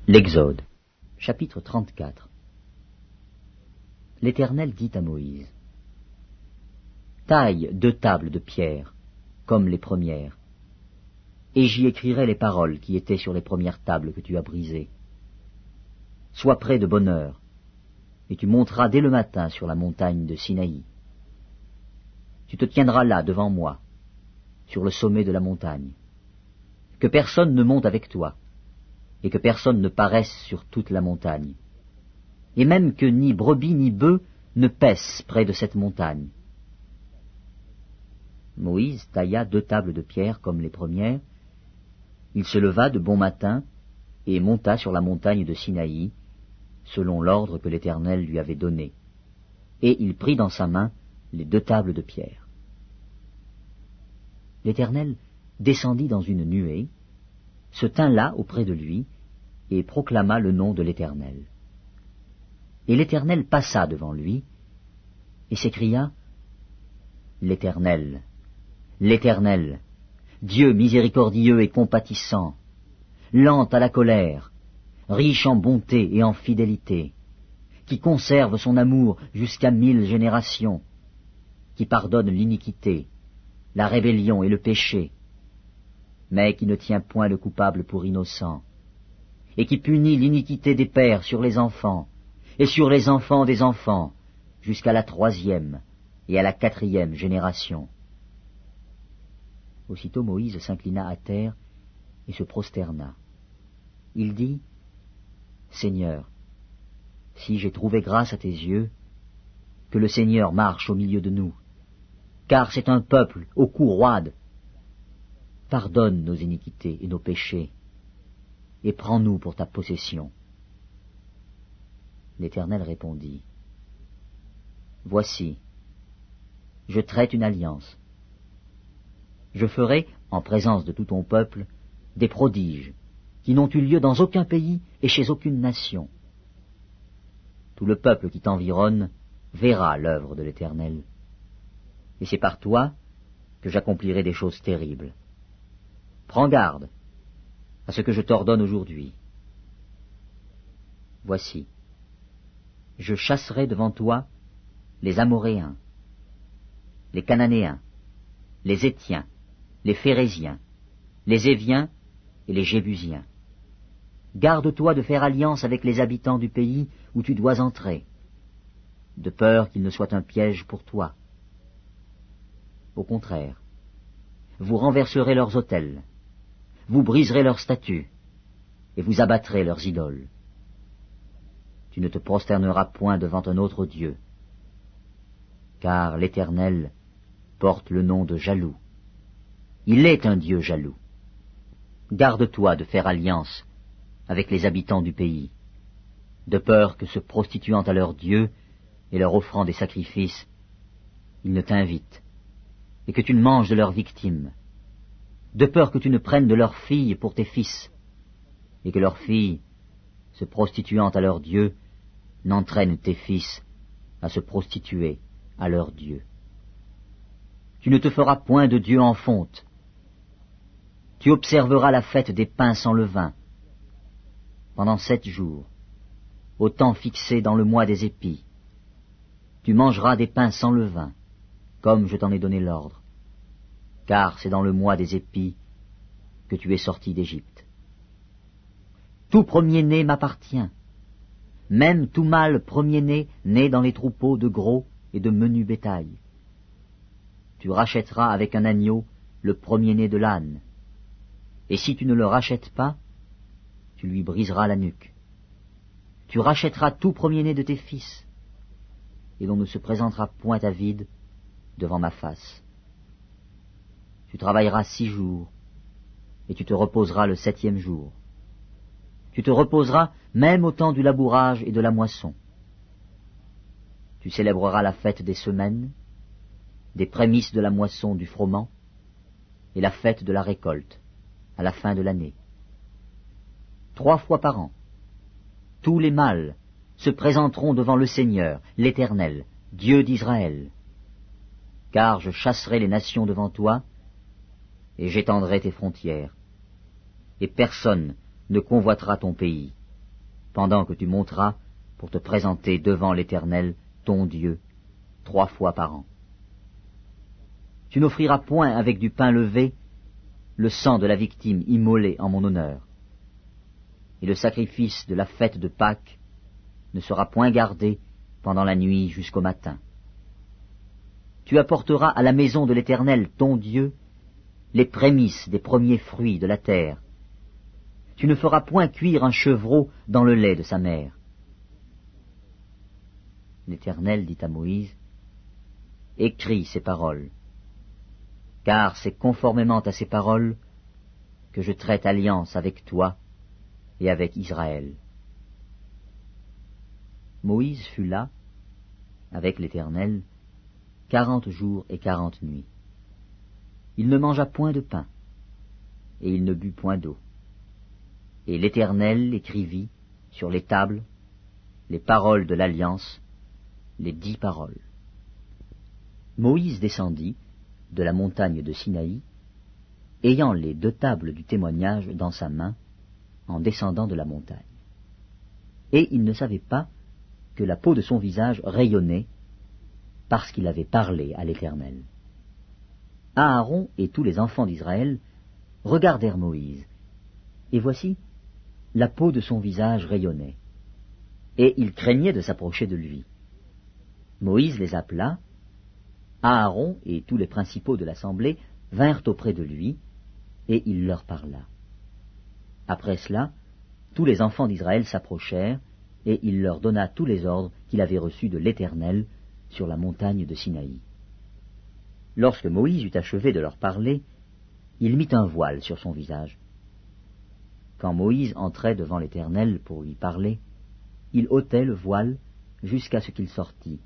L'Exode, chapitre 34. L'Éternel dit à Moïse: Taille 2 tables de pierre, comme les premières, et j'y écrirai les paroles qui étaient sur les premières tables que tu as brisées. Sois prêt de bonne heure, et tu monteras dès le matin sur la montagne de Sinaï. Tu te tiendras là devant moi, sur le sommet de la montagne. Que personne ne monte avec toi, et que personne ne paraisse sur toute la montagne, et même que ni brebis ni bœufs ne paissent près de cette montagne. Moïse tailla 2 tables de pierre comme les premières. Il se leva de bon matin et monta sur la montagne de Sinaï, selon l'ordre que l'Éternel lui avait donné, et il prit dans sa main les 2 tables de pierre. L'Éternel descendit dans une nuée, se tint là auprès de lui, et proclama le nom de l'Éternel. Et l'Éternel passa devant lui, et s'écria: L'Éternel, l'Éternel, Dieu miséricordieux et compatissant, lent à la colère, riche en bonté et en fidélité, qui conserve son amour jusqu'à 1000 générations, qui pardonne l'iniquité, la rébellion et le péché, mais qui ne tient point le coupable pour innocent, et qui punit l'iniquité des pères sur les enfants, et sur les enfants des enfants, jusqu'à la 3e et à la 4e génération. Aussitôt Moïse s'inclina à terre et se prosterna. Il dit: Seigneur, si j'ai trouvé grâce à tes yeux, que le Seigneur marche au milieu de nous, car c'est un peuple au cou roide. Pardonne nos iniquités et nos péchés, et prends-nous pour ta possession. L'Éternel répondit: Voici, je traite une alliance. Je ferai, en présence de tout ton peuple, des prodiges qui n'ont eu lieu dans aucun pays et chez aucune nation. Tout le peuple qui t'environne verra l'œuvre de l'Éternel, et c'est par toi que j'accomplirai des choses terribles. Prends garde à ce que je t'ordonne aujourd'hui. Voici, je chasserai devant toi les Amoréens, les Cananéens, les Héthiens, les Phéréziens, les Éviens et les Jébusiens. Garde-toi de faire alliance avec les habitants du pays où tu dois entrer, de peur qu'il ne soit un piège pour toi. Au contraire, vous renverserez leurs autels, vous briserez leurs statues, et vous abattrez leurs idoles. Tu ne te prosterneras point devant un autre Dieu, car l'Éternel porte le nom de jaloux. Il est un Dieu jaloux. Garde-toi de faire alliance avec les habitants du pays, de peur que, se prostituant à leurs dieux et leur offrant des sacrifices, ils ne t'invitent, et que tu ne manges de leurs victimes, de peur que tu ne prennes de leurs filles pour tes fils, et que leurs filles, se prostituant à leurs dieux, n'entraînent tes fils à se prostituer à leurs dieux. Tu ne te feras point de Dieu en fonte. Tu observeras la fête des pains sans levain pendant 7 jours, au temps fixé dans le mois des épis. Tu mangeras des pains sans levain, comme je t'en ai donné l'ordre, car c'est dans le mois des épis que tu es sorti d'Égypte. Tout premier-né m'appartient, même tout mâle premier-né né dans les troupeaux de gros et de menu bétail. Tu rachèteras avec un agneau le premier-né de l'âne, et si tu ne le rachètes pas, tu lui briseras la nuque. Tu rachèteras tout premier-né de tes fils, et l'on ne se présentera point à vide devant ma face. Tu travailleras 6 jours, et tu te reposeras le 7e jour. Tu te reposeras même au temps du labourage et de la moisson. Tu célébreras la fête des semaines, des prémices de la moisson du froment, et la fête de la récolte, à la fin de l'année. 3 fois par an, tous les mâles se présenteront devant le Seigneur, l'Éternel, Dieu d'Israël. Car je chasserai les nations devant toi, et j'étendrai tes frontières, et personne ne convoitera ton pays. pendant que tu monteras pour te présenter devant l'Éternel, ton Dieu, 3 fois par an. Tu n'offriras point avec du pain levé le sang de la victime immolée en mon honneur, et le sacrifice de la fête de Pâques ne sera point gardé pendant la nuit jusqu'au matin. Tu apporteras à la maison de l'Éternel, ton Dieu, les prémices des premiers fruits de la terre. Tu ne feras point cuire un chevreau dans le lait de sa mère. L'Éternel dit à Moïse, « Écris ces paroles, car c'est conformément à ces paroles que je traite alliance avec toi et avec Israël. » Moïse fut là, avec l'Éternel, 40 jours et 40 nuits. Il ne mangea point de pain, et il ne but point d'eau. Et l'Éternel écrivit sur les tables les paroles de l'alliance, les 10 paroles. Moïse descendit de la montagne de Sinaï, ayant les 2 tables du témoignage dans sa main, en descendant de la montagne. Et il ne savait pas que la peau de son visage rayonnait, parce qu'il avait parlé à l'Éternel. Aaron et tous les enfants d'Israël regardèrent Moïse, et voici, la peau de son visage rayonnait, et ils craignaient de s'approcher de lui. Moïse les appela, Aaron et tous les principaux de l'assemblée vinrent auprès de lui, et il leur parla. Après cela, tous les enfants d'Israël s'approchèrent, et il leur donna tous les ordres qu'il avait reçus de l'Éternel sur la montagne de Sinaï. Lorsque Moïse eut achevé de leur parler, il mit un voile sur son visage. Quand Moïse entrait devant l'Éternel pour lui parler, il ôtait le voile jusqu'à ce qu'il sortît.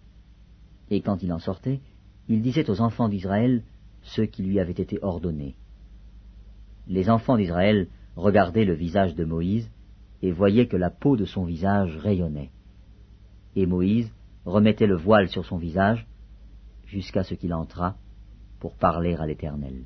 Et quand il en sortait, il disait aux enfants d'Israël ce qui lui avait été ordonné. Les enfants d'Israël regardaient le visage de Moïse et voyaient que la peau de son visage rayonnait. Et Moïse remettait le voile sur son visage jusqu'à ce qu'il entrât pour parler à l'Éternel.